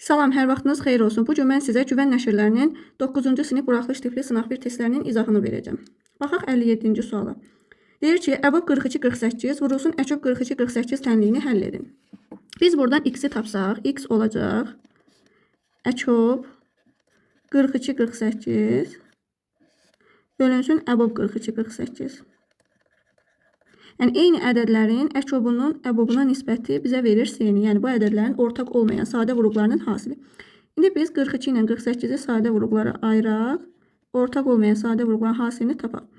Salam, hər vaxtınız xeyir olsun. Bu gün mən sizə Güvən nəşrlərinin 9-cu sinif buraxılış tipli sınaq 1 testlərinin izahını verəcəm. Baxaq 57-ci suala. Deyir ki, əbob 42-48 vurulsun əkob 42-48 tənliyini həll edin. Biz buradan x-i tapsaq, x olacaq əkob 42-48 bölünsün əbob 42-48. Yəni, eyni ədədlərin əkobunun əbobuna nisbəti bizə verir s-ni. Yəni, bu ədədlərin ortaq olmayan sadə vuruqlarının hasili. İndi biz 42 ilə 48-i sadə vuruqlara ayıraq, ortaq olmayan sadə vuruqların hasilini tapaq.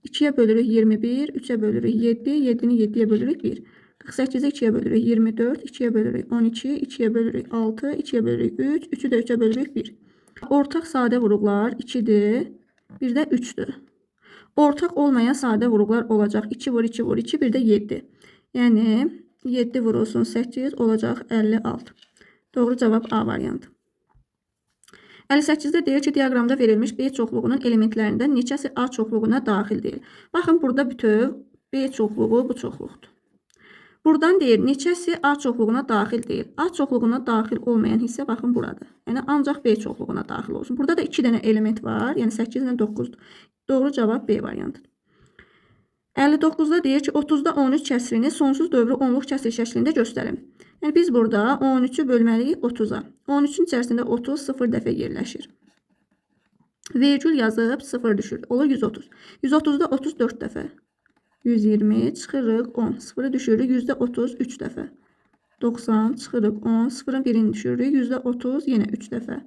2-yə bölürük 21, 3-ə bölürük 7, 7-ni 7-yə bölürük 1. 48-i 2-yə bölürük 24, 2-yə bölürük 12, 2-yə bölürük 6, 2-yə bölürük 3, 3-ü də 3-ə bölürük 1. Ortaq sadə vuruqlar 2-dir, bir də 3-dür. Ortaq olmayan sadə vuruqlar olacaq. 2 vur 2 vur 2, bir də 7. Yəni 7 vurulsun 8 olacaq 56. Doğru cavab A variantı. 58-də deyir ki, diaqramda verilmiş B çoxluğunun elementlərindən neçəsi A çoxluğuna daxil deyil. Baxın, burada bütöv B çoxluğu bu çoxluqdur. Buradan deyir, neçəsi A çoxluğuna daxil deyil. A çoxluğuna daxil olmayan hissə baxın buradır. Yəni ancaq B çoxluğuna daxil olsun. Burada da 2 dənə element var. Yəni 8 ilə 9-dur. Doğru cavab B variantıdır. 59-da deyir ki, 30-da 13 kəsrini sonsuz dövrü onluq kəsr şəklində göstərin. Yəni biz burada 13-ü bölməliyik 30-a. 13-ün içərisində 30 0 dəfə yerləşir. Vergül yazıb 0 düşür. Olur 130. 130-da 34 dəfə. 120 çıxırıq 10. 0-ı düşürük %33 dəfə. 90 çıxırıq 10. 0-ın birini düşürük %30 yenə 3 dəfə.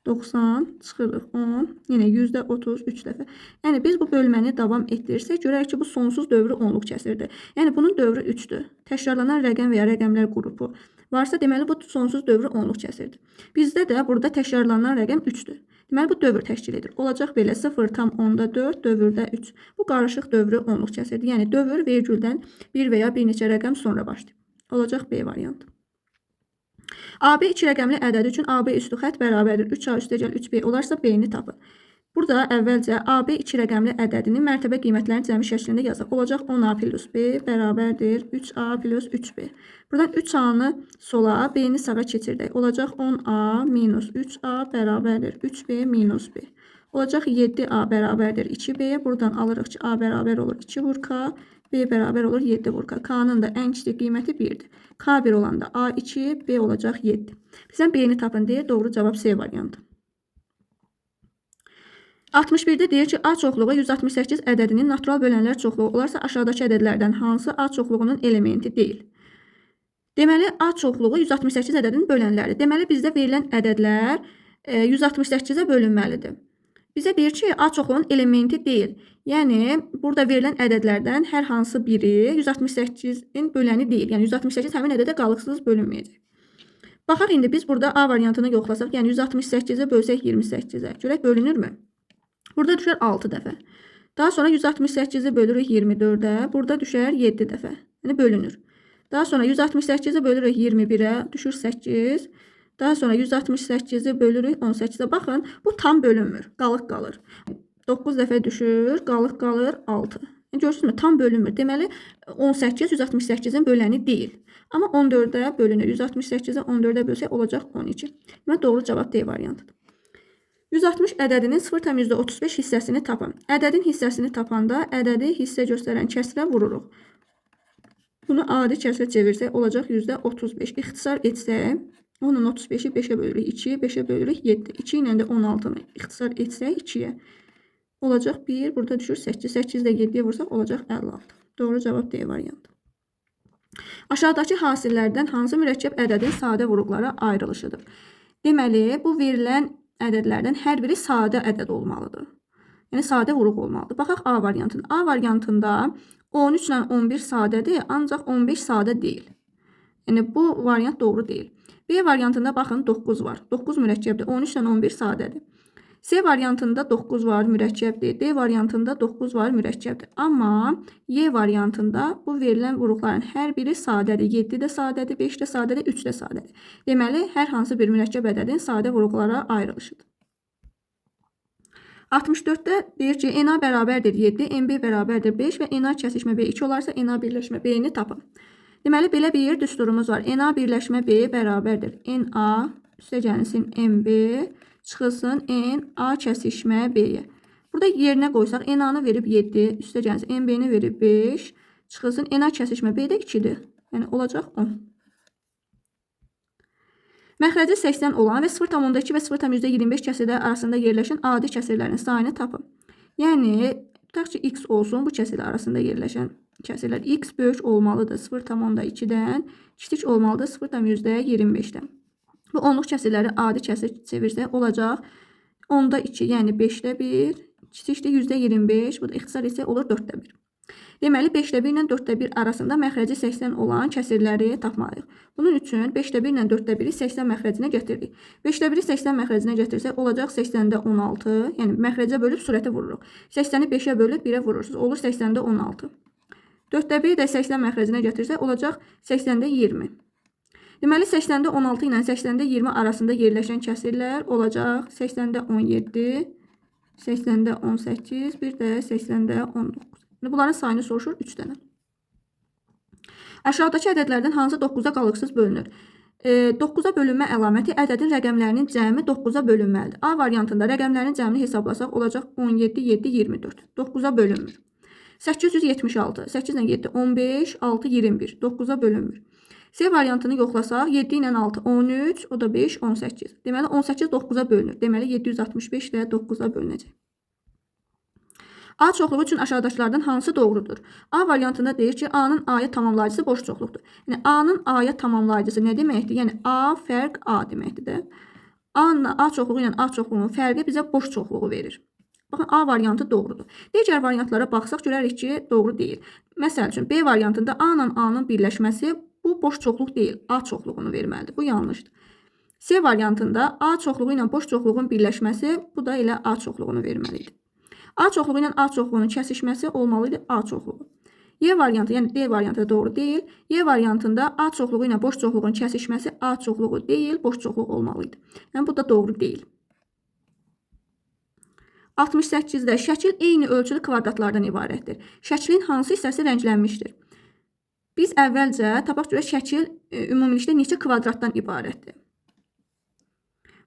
90 çıxırıq 10, yenə %33 dəfə. Yəni biz bu bölməni davam etdirsək, görək ki, bu sonsuz dövrü onluq kəsirdir. Yəni bunun dövrü 3-dür. Təkrarlanan rəqəm və ya rəqəmlər qrupu varsa, deməli bu sonsuz dövrü onluq kəsirdir. Bizdə də burada təkrarlanan rəqəm 3-dür. Deməli bu dövr təşkil edir. Olacaq belə 0,4 dövrdə 3. Bu qarışıq dövrü onluq kəsirdir. Yəni dövr vergüldən bir və ya bir neçə rəqəm sonra başlayır. Olacaq B variantı. AB 2 rəqəmli ədəd üçün AB üstü xətt bərabərdir 3A üstəgəl 3B olarsa B-ni tapın. Burada əvvəlcə AB 2 rəqəmli ədədinin mərtəbə qiymətlərinin cəmi şəklində yazaq. Olacaq 10A plus B bərabərdir 3A plus 3B. Buradan 3A-nı sola, B-ni sağa keçirdək. Olacaq 10A minus 3A bərabərdir 3B minus B. Olacaq 7A bərabərdir 2B. Buradan alırıq ki, A bərabər olur 2 vur K. B bərabər olur 7 vur K. K-nın da ən kiçik qiyməti 1-dir. K1 olanda A2, B olacaq 7. Bizdən B-ni tapın deyir. Doğru cavab C variantı. 61-də deyir ki, A çoxluğu 168 ədədinin natural bölənlər çoxluğu olarsa aşağıdakı ədədlərdən hansı A çoxluğunun elementi deyil? Deməli, A çoxluğu 168 ədədinin bölənləri. Deməli, bizdə verilən ədədlər 168-ə bölünməlidir. Bizə deyir ki, A çoxluğunun elementi deyil. Yəni, burada verilən ədədlərdən hər hansı biri 168-in böləni deyil. Yəni, 168 həmin ədədə qalıqsız bölünməyəcək. Baxaq, indi biz burada A variantını yoxlasaq, yəni 168-ə bölsək 28-ə. Görək, bölünürmü? Burada düşər 6 dəfə. Daha sonra 168-i bölürük 24-ə. Burada düşər 7 dəfə. Yəni, bölünür. Daha sonra 168-i bölürük 21-ə. Düşür 8. Daha sonra 168-i bölürük 18-ə. Baxın, bu tam bölünmür. Qalıq qalır. 9 dəfə düşür, qalıq qalır 6. Görürsünüzmü? Tam bölünmür. Deməli, 18 168-in böləni deyil. Amma 14-ə bölünür. 168-i 14-ə bölsək olacaq 12. Deməli, doğru cavab D variantıdır. 160 ədədinin 0,35 hissəsini tapın. Ədədin hissəsini tapanda ədədi hissə göstərən kəsrə vururuq. Bunu adi kəsrə çevirsək olacaq %35. İxtisar etsək, onun 35-i 5-ə bölürük 2, 5-ə bölürük 7. 2 ilə də 16-nı ixtisar etsək 2-yə. Olacaq 1, burada düşür 8. 8 də 7-yə vursaq olacaq 56. Doğru cavab D variantı. Aşağıdakı hasillərdən hansı mürəkkəb ədədin sadə vuruqlara ayrılışıdır? Deməli, bu verilən ədədlərdən hər biri sadə ədəd olmalıdır. Yəni, sadə vuruq olmalıdır. Baxaq A variantında. A variantında 13 ilə 11 sadədir, ancaq 15 sadə deyil. Yəni, bu variant doğru deyil. B variantında baxın 9 var. 9 mürəkkəbdir. 13 ilə 11 sadədir. C variantında 9 var, mürəkkəbdir. D variantında 9 var, mürəkkəbdir. Amma Y variantında bu verilən vuruqların hər biri sadədir. 7 də sadədir, 5 də sadədir, 3 də sadədir. Deməli, hər hansı bir mürəkkəb ədədin sadə vuruqlara ayrılışıdır. 64-də deyir ki, NA bərabərdir 7, NB bərabərdir 5 və NA kəsişmə B2 olarsa NA birləşmə B-ni tapın. Deməli, belə bir düsturumuz var. NA birləşmə B bərabərdir NA üstəgəlsin NB çıxılsın NA kəsişmə B-yə. Burada yerinə qoysaq NA-nı verib 7, üstəgəlsin NB-ni verib 5, çıxılsın NA kəsişmə B-də 2-dir. Yəni olacaq 10. Məxrəci 80 olan və 0,2 və 0,25 kəsirlər arasında yerləşən adi kəsirlərin sayını tapın. Yəni, tutaq ki, x olsun bu kəsirlər arasında yerləşən kəsirlər. X böyük olmalıdır 0,2-dən, kiçik olmalıdır 0,25-dən. Bu onluq kəsirləri adi kəsir çevirsək olacaq 10'da 2, yəni 5'də 1, kiçikdir %25, bu da ixtisar etsək olur 4'də 1. Deməli, 5'də 1 ilə 4'də 1 arasında məxrəci 80 olan kəsirləri tapmalıyıq. Bunun üçün 5'də 1 ilə 4'də 1-i 80 məxrəcinə gətirdik. 5'də 1-i 80 məxrəcinə gətirsək, olacaq 80'də 16, yəni məxrəcə bölüb surətə vururuq. 80'i 5'ə bölüb 1'ə vurursunuz, olur 80'də 16. 4'də 1-i də 80 məxrəcinə gətirsək, olacaq 80'də 20. Deməli, 80'də 16 ilə 80'də 20 arasında yerləşən kəsirlər olacaq 80'də 17, 80'də 18, bir də 80'də 19. Bunların sayını soruşur 3 dənə. Aşağıdakı ədədlərdən hansı 9'a qalıqsız bölünür? 9'a bölünmə əlaməti ədədin rəqəmlərinin cəmi 9'a bölünməlidir. A variantında rəqəmlərin cəmini hesablasaq olacaq 17, 7, 24. 9'a bölünmür. 876, 8 ilə 7, 15, 6, 21. 9'a bölünmür. C variantını yoxlasaq 7 ilə 6, 13, o da 5, 18. Deməli 18 9'a bölünür. Deməli 765 ilə 9'a bölünəcək. A çoxluğu üçün aşağıdakılardan hansı doğrudur? A variantında deyir ki, A'nın A'ya tamamlayıcısı boş çoxluqdur. Yəni A'nın A'ya tamamlayıcısı nə deməkdir? Yəni A fərq A deməkdir də. A çoxluğu ilə A çoxluğunun fərqi bizə boş çoxluğu verir. Baxın, A variantı doğrudur. Digər variantlara baxsaq görərik ki, doğru deyil. Məsəl üçün B variantında A ilə A'nın birləşməsi bu boş çoxluq deyil, A çoxluğunu verməlidir. Bu yanlışdır. C variantında A çoxluğu ilə boş çoxluğun birləşməsi bu da elə A çoxluğunu verməlidir. A çoxluğu ilə A çoxluğunun kəsişməsi olmalıydı A çoxluğu. Y variantı, yəni D variantı doğru deyil. Y variantında A çoxluğu ilə boş çoxluğun kəsişməsi A çoxluğu deyil, boş çoxluq olmalıydı. Yəni bu da doğru deyil. 68-də şəkil eyni ölçülü kvadratlardan ibarətdir. Şəklin hansı hissəsi rənglənmişdir? Biz əvvəlcə tapaq görək şəkil ümumilikdə neçə kvadratdan ibarətdir.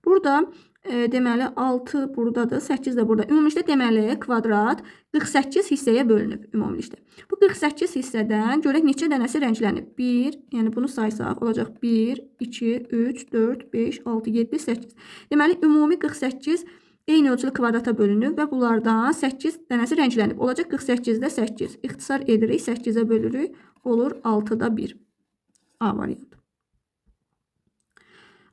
Burada deməli 6 buradadır, 8 də burada. Ümumilikdə deməli kvadrat 48 hissəyə bölünüb ümumilikdə. Bu 48 hissədən görək neçə dənəsi rənglənib. 1, yəni bunu saysaq olacaq 1, 2, 3, 4, 5, 6, 7, 8. Deməli ümumi 48 eyni ölçülü kvadrata bölünüb və bunlardan 8 dənəsi rənglənib. Olacaq 48-də 8. İxtisar edirik, 8-ə bölürük, olur 6-da 1. A variantı.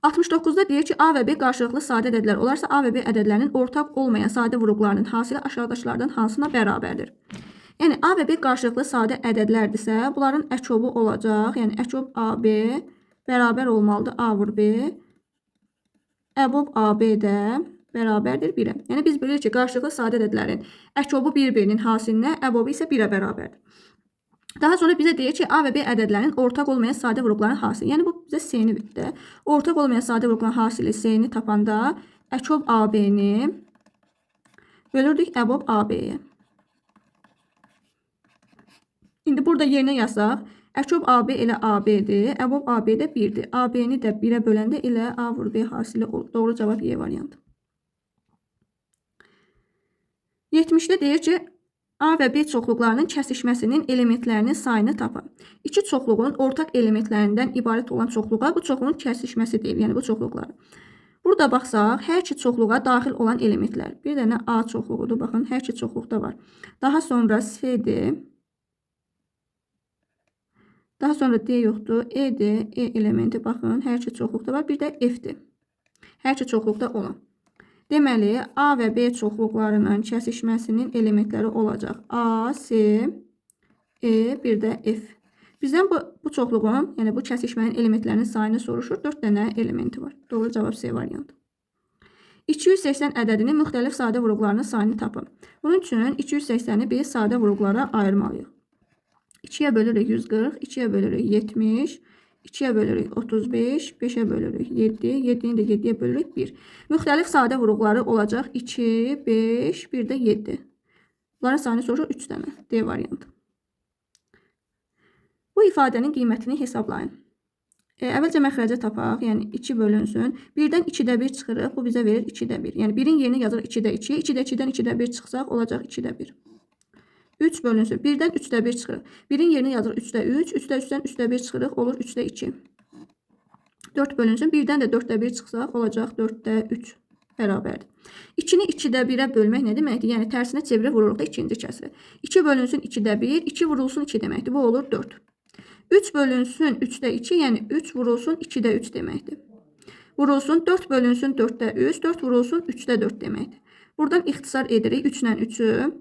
69'da deyir ki, A və B qarşılıqlı sadə ədədlər olarsa, A və B ədədlərinin ortaq olmayan sadə vuruqlarının hasili aşağıdakılardan hansına bərabərdir? Yəni, A və B qarşılıqlı sadə ədədlərdirsə, bunların əkobu olacaq. Yəni, əkob AB bərabər olmalıdır A vur B. Əbob AB də bərabərdir 1-ə. Yəni, biz bilirik ki, qarşılıqlı sadə ədədlərin əkobu 1-1-nin hasilinə, əbobu isə 1-ə bərabərdir. Daha sonra bizə deyir ki, A və B ədədlərinin ortaq olmayan sadə vuruqların hasili. Yəni, bu bizə C-ni verir də. Ortaq olmayan sadə vuruqların hasili C-ni tapanda əkob AB-ni bölürdük əbob AB-yə. İndi burada yerinə yazsaq, əkob AB elə AB-dir, əbob AB də 1-dir. AB-ni də 1-ə böləndə elə A vur B hasili olur. Doğru cavab Y variantı. 70'də deyir ki, A və B çoxluqlarının kəsişməsinin elementlərinin sayını tapın. İki çoxluğun ortaq elementlərindən ibarət olan çoxluğa bu çoxluğun kəsişməsi deyil, yəni bu çoxluqlar. Burada baxsaq, hər iki çoxluğa daxil olan elementlər. Bir dənə A çoxluğudur, baxın, hər iki çoxluqda var. Daha sonra C-dir. Daha sonra D yoxdur, E-dir, E elementi, baxın, hər iki çoxluqda var. Bir də F-dir. Hər iki çoxluqda olan. Deməli, A və B çoxluqlarının kəsişməsinin elementləri olacaq. A, C, E, bir də F. Bizdən bu çoxluğun, yəni bu kəsişmənin elementlərinin sayını soruşur. 4 dənə elementi var. Doğru cavab C variantı. 280 ədədinin müxtəlif sadə vuruqlarının sayını tapın. Bunun üçün 280-i bir sadə vuruqlara ayırmalıyıq. 2-yə bölürük 140, 2-yə bölürük 70, 2'ye bölürük 35, 5'e bölürük 7, 7'ni de 7'ye bölürük 1. Müxtəlif sadə vuruqları olacaq 2, 5, bir də 7. Bunların sayını soruşur 3 dənə. D variantı. Bu ifadənin qiymətini hesablayın. Əvvəlcə məxrəci tapaq. Yəni 2 bölünsün. 1-dən 2-də 1 çıxırıq. Bu bizə verir 2-də 1. Yəni 1-in yerinə yazırıq 2-də 2. 2-də 2-dən 2-də 1 çıxsaq olacaq 2-də 1. 3 bölünsün. 1-dən 3-də 1 çıxırıq. 1-in yerinə yazırıq 3-də 3. 3-də 3-dən 3-də 1 çıxırıq. Olur 3-də 2. 4 bölünsün. 1-dən də 4-də 1 çıxsaq olacaq 4-də 3 bərabərdir. 2-ni 2-də 1-ə bölmək nə deməkdir? Yəni tərsinə çevirib vururuq da ikinci kəsri. 2 bölünsün 2-də 1. 2 vurulsun 2 deməkdir. Bu olur 4. 3 bölünsün 3'də 2, yəni 3 vurulsun 2'də 3 deməkdir. Vurulsun 4 bölünsün 4'də 3, 4 vurulsun 3'də 4 deməkdir. Buradan ixtisar edirik 3 ilə 3'ü.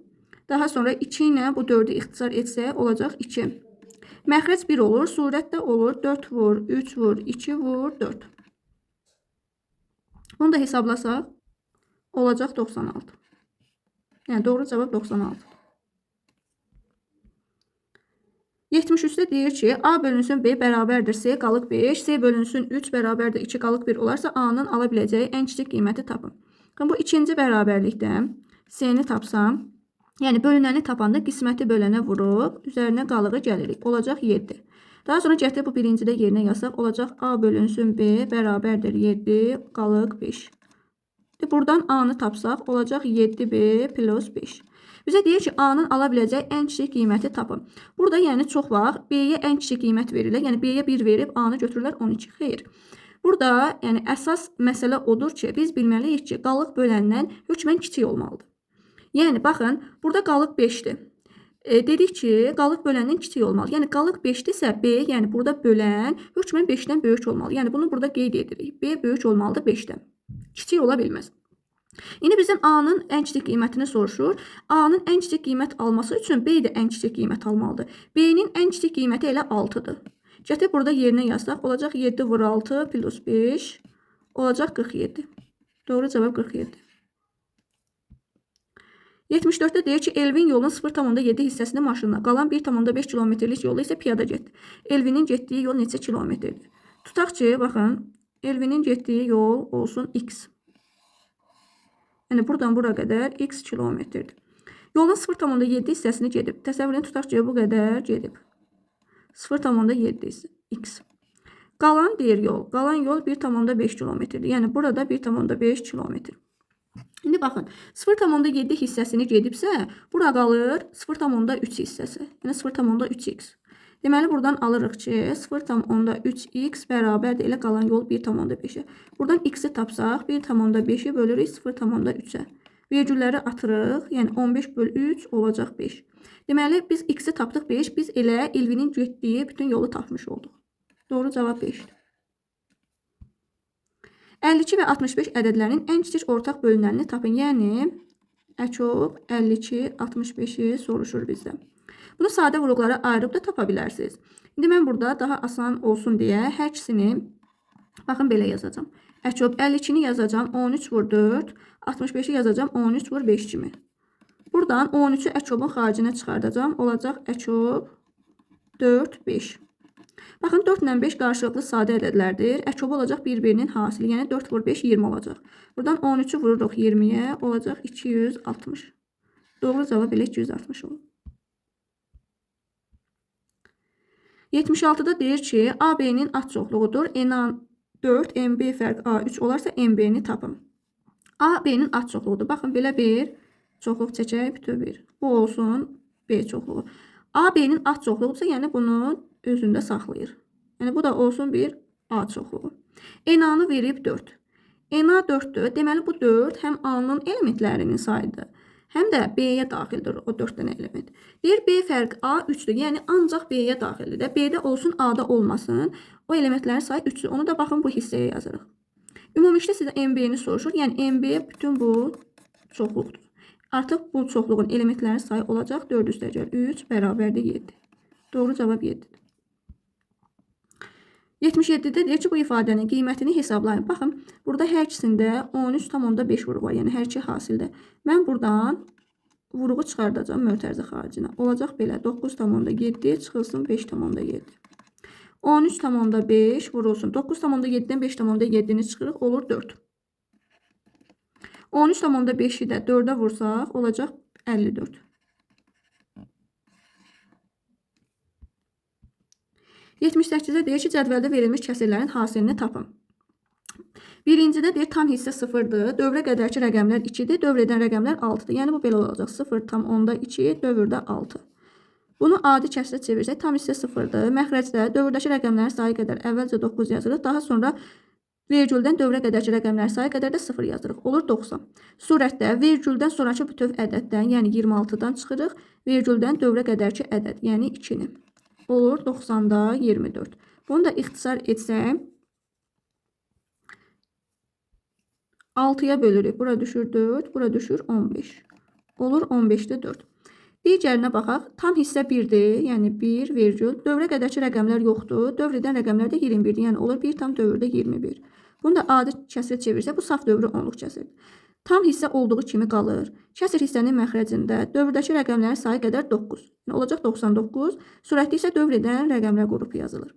Daha sonra 2 ilə bu 4'ü ixtisar etsək olacaq 2. Məxrəc 1 olur, surət də olur 4 vur, 3 vur, 2 vur, 4. Bunu da hesablasaq olacaq 96. Yəni doğru cavab 96. 73'də deyir ki, A bölünsün B bərabərdir C qalıq 5, C bölünsün 3 bərabərdir 2 qalıq 1 olarsa A'nın ala biləcəyi ən kiçik qiyməti tapın. Bu ikinci bərabərlikdə C'ni tapsam, yəni bölünəni tapanda qisməti bölənə vurub, üzərinə qalığı gəlirik. Olacaq 7. Daha sonra gətirib bu birincidə yerinə yazsaq, olacaq A bölünsün B bərabərdir 7 qalıq 5. Buradan A'nı tapsaq, olacaq 7B plus 5. Bizə deyir ki, A'nın ala biləcəyi ən kiçik qiyməti tapın. Burada yəni çox vaxt B'yə ən kiçik qiymət verirlər. Yəni B'yə 1 verib A'nı götürürlər 12. Xeyr. Burada yəni əsas məsələ odur ki, biz bilməliyik ki, qalıq böləndən hökmən kiçik olmalıdır. Yəni baxın, burada qalıq 5'dir. Dedik ki, qalıq böləndən kiçik olmalı. Yəni qalıq 5'dirsə B, yəni burada bölən hökmən 5'dən böyük olmalı. Yəni bunu burada qeyd edirik. B böyük olmalıdır 5'dən. Kiçik ola bilməz. İndi bizim A'nın ən kiçik qiymətini soruşur. A'nın ən kiçik qiymət alması üçün B də ən kiçik qiymət almalıdır. B'nin ən kiçik qiyməti elə 6'dır. Gətirib burada yerinə yazsaq, olacaq 7 vur 6 plus 5, olacaq 47. Doğru cavab 47. 74'də deyir ki, Elvin yolun 0,7 hissəsini maşınla, qalan 1,5 kilometrlik yolu isə piyada getdi. Elvinin getdiyi yol neçə kilometrdir? Tutaq ki, baxın, Elvinin getdiyi yol olsun X. Yəni buradan bura qədər X kilometrdir. Yolun 0,7 hissəsini gedib. Təsəvvürünü tutaq ki, bu qədər gedib. 0,7 X. Qalan deyir yol. Qalan yol 1,5 kilometrdir. Yəni burada 1,5 kilometr. İndi baxın, 0,7 hissəsini gedibsə, bura qalır 0,3 hissəsi. Yəni 0,3x. Deməli, buradan alırıq ki, 0,3x bərabərdir elə qalan yol 1,5'e. Buradan x'i tapsaq, 1,5'i bölürük 0,3'e. Vergülləri atırıq, yəni 15 böl 3 olacaq 5. Deməli, biz x'i tapdıq 5, biz elə Elvinin getdiyi bütün yolu tapmış olduq. Doğru cavab 5'dir. 52 və 65 ədədlərinin ən kiçik ortaq bölünənini tapın. Yəni, əkyob 52, 65'i soruşur bizdən. Bunu sadə vuruqlara ayırıb da tapa bilərsiniz. İndi mən burada daha asan olsun deyə hər ikisini baxın belə yazacağım. Əkyob 52'ni yazacağım 13 vur 4, 65'i yazacağım 13 vur 5 kimi. Buradan 13'ü əkyobun xaricinə çıxardacağım. Olacaq əkyob 4, 5. Baxın 4 ilə 5 qarşılıqlı sadə ədədlərdir. Əkyob olacaq bir-birinin hasili. Yəni 4 vur 5 20 olacaq. Buradan 13'ü vururuq 20'yə. Olacaq 260. Doğru cavab elə 260 olur. 76'da deyir ki, AB'nin ad çoxluğudur. NA4, MB fərq A3 olarsa MB'ni tapın. AB'nin ad çoxluğudur. Baxın, belə bir çoxluq çəkək, bütöv bir. Bu olsun B çoxluğu. AB'nin ad çoxluğudursa, yəni bunu özündə saxlayır. Yəni bu da olsun bir A çoxluğu. NA-nı verib 4. NA 4'dür. Deməli, bu 4 həm A-nın elementlərinin sayıdır, həm də B-yə daxildir o 4 dənə element. Deyir, B fərq A 3'dür. Yəni, ancaq B-yə daxildir. B-də olsun, A-da olmasın. O elementlərin sayı 3'dür. Onu da baxın, bu hissəyə yazırıq. Ümumilikdə sizə MB-ni soruşur. Yəni, MB bütün bu çoxluqdur. Artıq bu çoxluğun elementlərin sayı olacaq 4/3 bərabərdir 7. Doğru cavab 7'dir. 77'də deyir ki, bu ifadənin qiymətini hesablayın. Baxın, burada hər ikisində 13,5 vuruq var. Yəni, hər iki hasildə. Mən buradan vuruğu çıxardacağım mötərizə xaricinə. Olacaq belə 9,7 çıxılsın 5,7. 13,5 vurulsun. 9,7'dən 5,7'ni çıxırıq, olur 4. 13,5'i də 4'ə vursaq, olacaq 54. 78-də deyir ki, cədvəldə verilmiş kəsirlərin hasilini tapın. Birincidə deyir, tam hissə 0-dır, dövrə qədərki rəqəmlər 2-dir, dövr edən rəqəmlər 6-dır. Yəni, bu belə olacaq. 0,2, dövrdə 6. Bunu adi kəsrə çevirsək, tam hissə 0-dır. Məxrəcdə dövrdəki rəqəmlərin sayı qədər əvvəlcə 9 yazırıq, daha sonra vergüldən dövrə qədərki rəqəmlərin sayı qədər də 0 yazırıq. Olur 90. Surətdə vergüldən sonraki bütöv ədəddən, yəni 26-dan çıxırıq, vergüldən dövrə qədərki ədəd, yəni 2-ni. Olur 90-da 24. Bunu da ixtisar etsək, 6-ya bölürük. Bura düşür 4, bura düşür 15. Olur 15-də 4. Digərinə baxaq. Tam hissə 1-dir, yəni 1 vergül. Dövrə qədərki rəqəmlər yoxdur. Dövr edən rəqəmlər də 21-dir, yəni olur 1 tam dövrdə 21. Bunu da adi kəsrə çevirsək, bu saf dövrü onluq kəsirdir. Tam hissə olduğu kimi qalır. Kəsir hissənin məxrəcində dövrdəki rəqəmlərin sayı qədər 9. Yəni olacaq 99. Surətdə isə dövr edən rəqəmlər qrupu yazılır.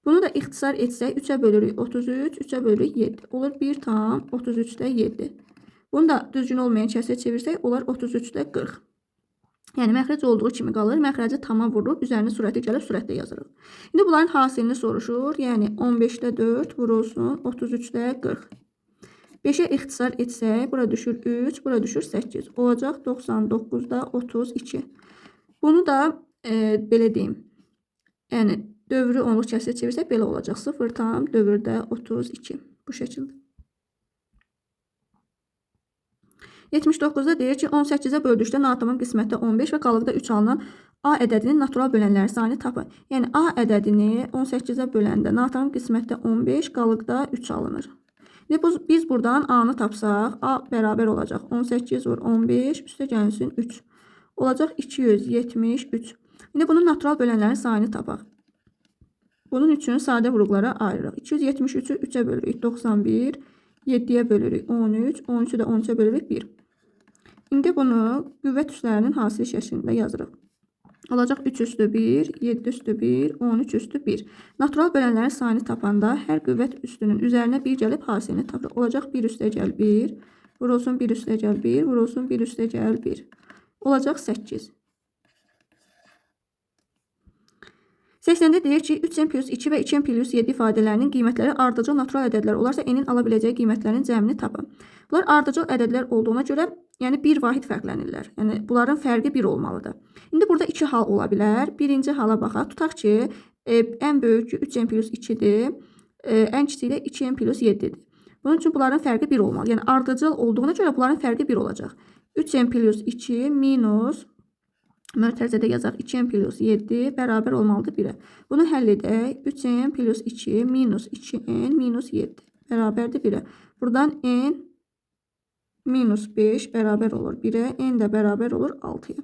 Bunu da ixtisar etsək, 3-ə bölürük 33, 3-ə bölürük 7. Olur 1 tam 33-də 7. Bunu da düzgün olmayan kəsrə çevirsək, olar 33-də 40. Yəni, məxrəc olduğu kimi qalır. Məxrəci tama vurub, üzərinə surəti gəlib, surətdə yazırıq. İndi bunların hasilini soruşur. Yəni, 15-də 4 vurulsun, 33-də 40. 5-ə ixtisar etsək, bura düşür 3, bura düşür 8. Olacaq 99-da 32. Bunu da belə deyim. Yəni, dövrü onluq kəsrə çevirsək, belə olacaq. 0 tam dövrdə 32. Bu şəkildə. 79-da deyir ki, 18-ə böldükdə natamam qismətdə 15 və qalıqda 3 alınan A ədədinin natural bölənləri sayını tapın. Yəni, A ədədini 18-ə böləndə natamam qismətdə 15, qalıqda 3 alınır. Biz buradan A-nı tapsaq, A bərabər olacaq. 18 vur 15, üstə gəlsin 3. Olacaq 273. İndi bunun natural bölənlərin sayını tapaq. Bunun üçün sadə vuruqlara ayırırıq. 273-ü 3-ə bölürük 91, 7-yə bölürük 13, 13-ü də 13-ə bölürük 1. İndi bunu qüvvət üslərinin hasili şəklində yazırıq. Olacaq 3 üstü 1, 7 üstü 1, 13 üstü 1. Natural bölənlərin sayını tapanda hər qüvvət üstünün üzərinə 1 gəlib hasilini tapırıq. Olacaq 1 üstə gəl 1, vurulsun 1 üstə gəl 1, vurulsun 1 üstə gəl 1. Olacaq 8. 80-də deyir ki, 3n plus 2 və 2n plus 7 ifadələrinin qiymətləri ardıcıl natural ədədlər olarsa, n-in ala biləcəyi qiymətlərin cəmini tapın. Bunlar ardıcıl ədədlər olduğuna görə, yəni bir vahid fərqlənirlər. Yəni, bunların fərqi 1 olmalıdır. İndi burada 2 hal ola bilər. Birinci hala baxaq. Tutaq ki, ən böyük 3n plus 2-dir, ən kiçik də 2n plus 7-dir. Bunun üçün bunların fərqi 1 olmalı. Yəni, ardıcıl olduğuna görə bunların fərqi 1 olacaq. 3n plus 2 minus mörtəzədə yazaq 2n plus 7 bərabər olmalıdır 1-ə. Bunu həll edək. 3n plus 2 minus 2n minus 7 bərabərdir 1-ə. Buradan n minus 5 bərabər olur 1-ə. N də bərabər olur 6-ya.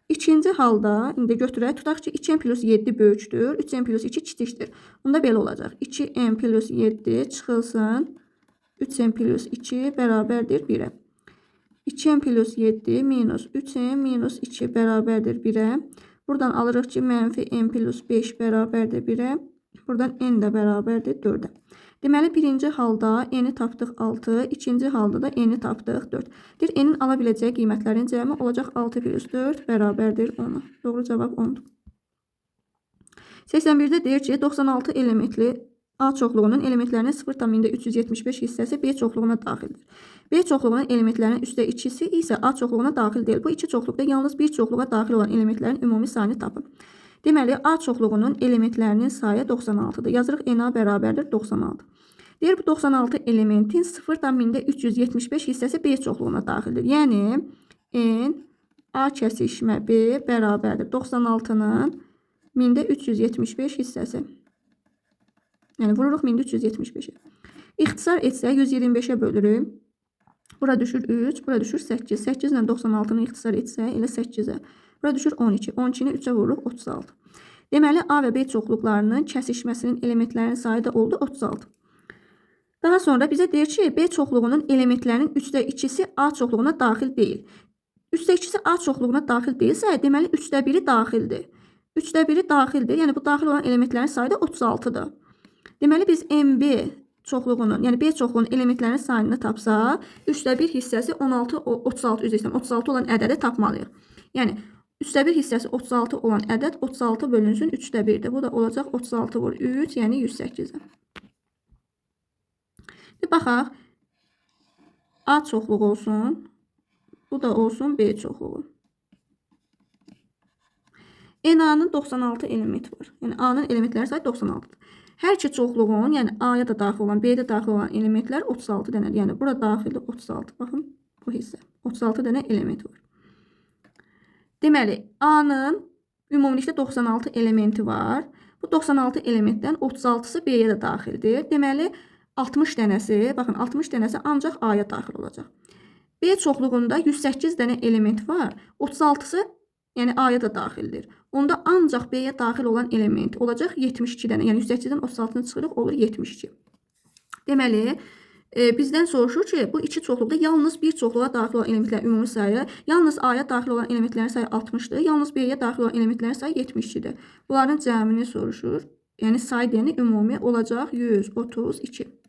İkinci halda, indi götürək. Tutaq ki, 2n plus 7 böyükdür. 3n plus 2 kiçikdir. Onda belə olacaq. 2n plus 7 çıxılsın. 3n plus 2 bərabərdir 1-ə. 2n plus 7 minus 3n minus 2 bərabərdir 1-ə. Buradan alırıq ki, mənfi n plus 5 bərabərdir 1-ə. Buradan n də bərabərdir 4-ə. Deməli, birinci halda n-i tapdıq 6, ikinci halda da n-i tapdıq 4. Deyir, n-in ala biləcəyi qiymətlərin cəmi olacaq 6 plus 4 bərabərdir 10. Doğru cavab 10-dur. 81-də deyir ki, 96 elementli A çoxluğunun elementlərinin 0,375 hissəsi B çoxluğuna daxildir. B çoxluğunun elementlərinin üstə 2-si isə A çoxluğuna daxil deyil. Bu iki çoxluqda yalnız bir çoxluğa daxil olan elementlərin ümumi sayını tapın. Deməli, A çoxluğunun elementlərinin sayı 96-dır. Yazırıq n-a bərabərdir 96. Deyir, bu 96 elementin 0,375 hissəsi B çoxluğuna daxildir. Yəni, n A kəsişmə B bərabərdir 96-nın 1375 hissəsi. Yəni, vururuq 1375-ə. İxtisar etsək, 125-ə bölürük. Bura düşür 3, bura düşür 8. 8 ilə 96-nı ixtisar etsək, elə 8-ə. Bura düşür 12. 12-ni 3-ə vururuq 36. Deməli, A və B çoxluqlarının kəsişməsinin elementlərinin sayı da oldu 36. Daha sonra bizə deyir ki, B çoxluğunun elementlərinin 3də 2-si A çoxluğuna daxil deyil. 3də 2-si A çoxluğuna daxil deyilsə, deməli 3də 1-i daxildir. 3də 1-i daxildir, yəni bu daxil olan elementlərin sayı da 36-dır. Deməli, biz MB çoxluğunun, yəni B çoxluğunun elementlərinin sayını tapsaq, 3də 1 hissəsi 36 olan ədədi tapmalıyıq. Yəni, 3də 1 hissəsi 36 olan ədəd 36 bölünsün 3də 1-dir. Bu da olacaq 36 vur 3, yəni 108-ə. Baxaq. A çoxluğu olsun. Bu da olsun B çoxluğu. NA-nın 96 element var. Yəni A-nın elementləri sayı 96-dır. Hər iki çoxluğun, yəni A-ya da daxil olan, B-yə də daxil olan elementlər 36 dənədir. Yəni bura daxildir 36. Baxın bu hissə. 36 dənə element var. Deməli, A-nın ümumilikdə 96 elementi var. Bu 96 elementdən 36-sı B-yə də daxildir. Deməli, 60 dənəsi, baxın 60 dənəsi ancaq A-ya daxil olacaq. B çoxluğunda 108 dənə element var. 36-sı yəni A-ya da daxildir. Onda ancaq B-yə daxil olan element olacaq 72 dənə. Yəni 108-dən 36-nı çıxırıq, olur 72. Deməli, bizdən soruşur ki, bu iki çoxluqda yalnız bir çoxluğa daxil olan elementlərin ümumi sayı, yalnız A-ya daxil olan elementlərin sayı 60-dır, yalnız B-yə daxil olan elementlərin sayı 72-dir. Bunların cəmini soruşur. Yəni sayı deyəni ümumi olacaq 132.